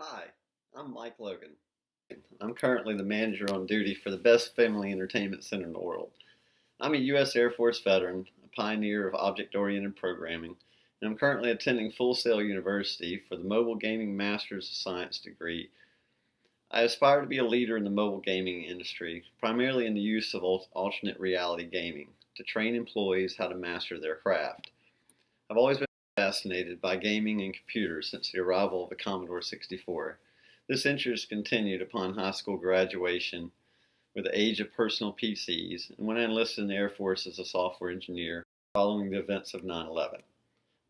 Hi, I'm Mike Logan. I'm currently the manager on duty for the best family entertainment center in the world. I'm a U.S. Air Force veteran, a pioneer of object-oriented programming, and I'm currently attending Full Sail University for the Mobile Gaming Master's of Science degree. I aspire to be a leader in the mobile gaming industry, primarily in the use of alternate reality gaming, to train employees how to master their craft. I've always been fascinated by gaming and computers since the arrival of the Commodore 64. This interest continued upon high school graduation with the age of personal PCs and when I enlisted in the Air Force as a software engineer following the events of 9/11.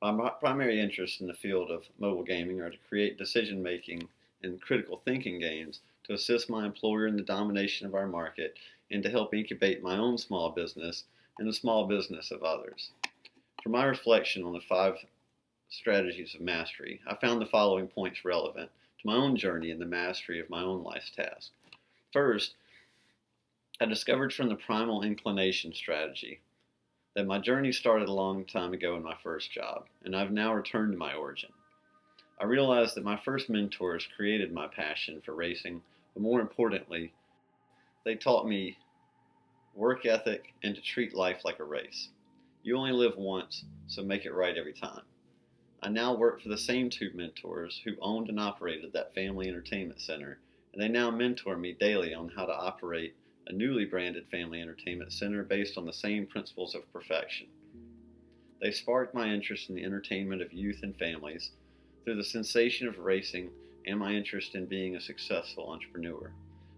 My primary interests in the field of mobile gaming are to create decision-making and critical thinking games to assist my employer in the domination of our market and to help incubate my own small business and the small business of others. For my reflection on the 5 strategies of mastery, I found the following points relevant to my own journey in the mastery of my own life's task. First, I discovered from the primal inclination strategy that my journey started a long time ago in my first job, and I've now returned to my origin. I realized that my first mentors created my passion for racing, but more importantly, they taught me work ethic and to treat life like a race. You only live once, so make it right every time. I now work for the same 2 mentors who owned and operated that family entertainment center, and they now mentor me daily on how to operate a newly branded family entertainment center based on the same principles of perfection. They sparked my interest in the entertainment of youth and families through the sensation of racing and my interest in being a successful entrepreneur.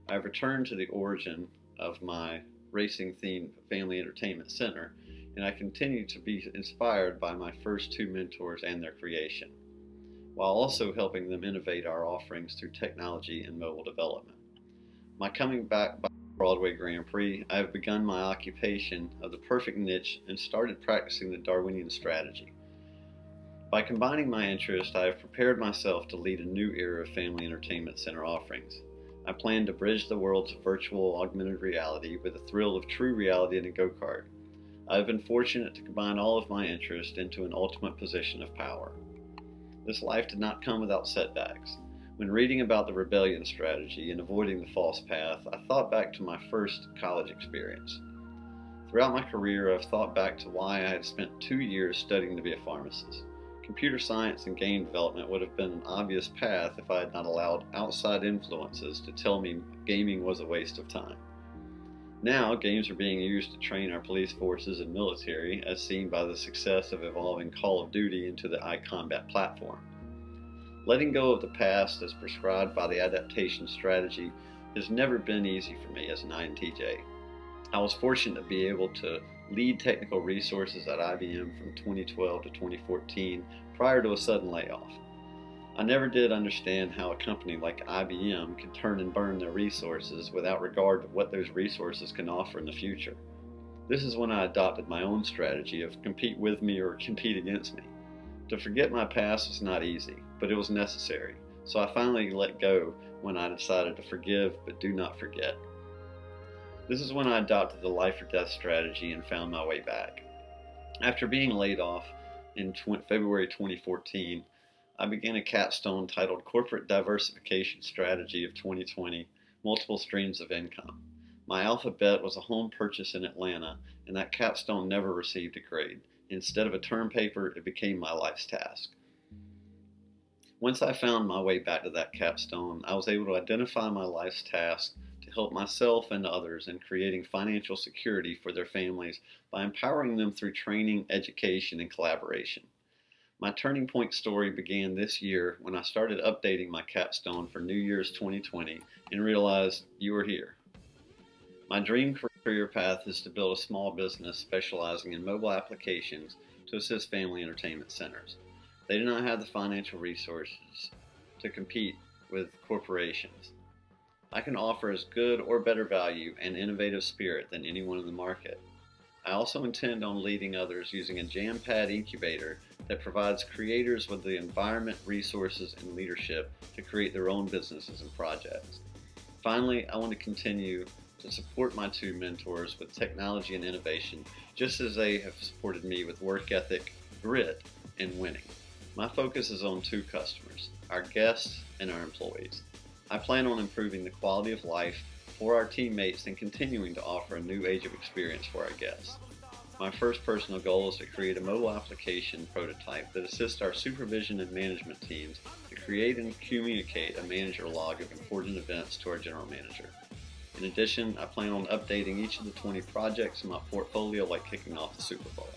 I have returned to the origin of my racing-themed family entertainment center, and I continue to be inspired by my first 2 mentors and their creation, while also helping them innovate our offerings through technology and mobile development. My coming back by Broadway Grand Prix, I have begun my occupation of the perfect niche and started practicing the Darwinian strategy. By combining my interest, I have prepared myself to lead a new era of family entertainment center offerings. I plan to bridge the worlds of virtual augmented reality with the thrill of true reality in a go-kart. I have been fortunate to combine all of my interest into an ultimate position of power. This life did not come without setbacks. When reading about the rebellion strategy and avoiding the false path, I thought back to my first college experience. Throughout my career, I've thought back to why I had spent 2 years studying to be a pharmacist. Computer science and game development would have been an obvious path if I had not allowed outside influences to tell me gaming was a waste of time. Now, games are being used to train our police forces and military, as seen by the success of evolving Call of Duty into the iCombat platform. Letting go of the past as prescribed by the adaptation strategy has never been easy for me as an INTJ. I was fortunate to be able to lead technical resources at IBM from 2012 to 2014 prior to a sudden layoff. I never did understand how a company like IBM could turn and burn their resources without regard to what those resources can offer in the future. This is when I adopted my own strategy of compete with me or compete against me. To forget my past was not easy, but it was necessary, so I finally let go when I decided to forgive but do not forget. This is when I adopted the life or death strategy and found my way back. After being laid off in February 2014, I began a capstone titled Corporate Diversification Strategy of 2020, Multiple Streams of Income. My alpha bet was a home purchase in Atlanta, and that capstone never received a grade. Instead of a term paper, it became my life's task. Once I found my way back to that capstone, I was able to identify my life's task to help myself and others in creating financial security for their families by empowering them through training, education, and collaboration. My turning point story began this year when I started updating my capstone for New Year's 2020 and realized you were here. My dream career path is to build a small business specializing in mobile applications to assist family entertainment centers. They do not have the financial resources to compete with corporations. I can offer as good or better value and innovative spirit than anyone in the market. I also intend on leading others using a Jampad incubator that provides creators with the environment, resources, and leadership to create their own businesses and projects. Finally, I want to continue to support my 2 mentors with technology and innovation, just as they have supported me with work ethic, grit, and winning. My focus is on 2 customers, our guests and our employees. I plan on improving the quality of life for our teammates and continuing to offer a new age of experience for our guests. My first personal goal is to create a mobile application prototype that assists our supervision and management teams to create and communicate a manager log of important events to our general manager. In addition, I plan on updating each of the 20 projects in my portfolio like kicking off the Super Bowl.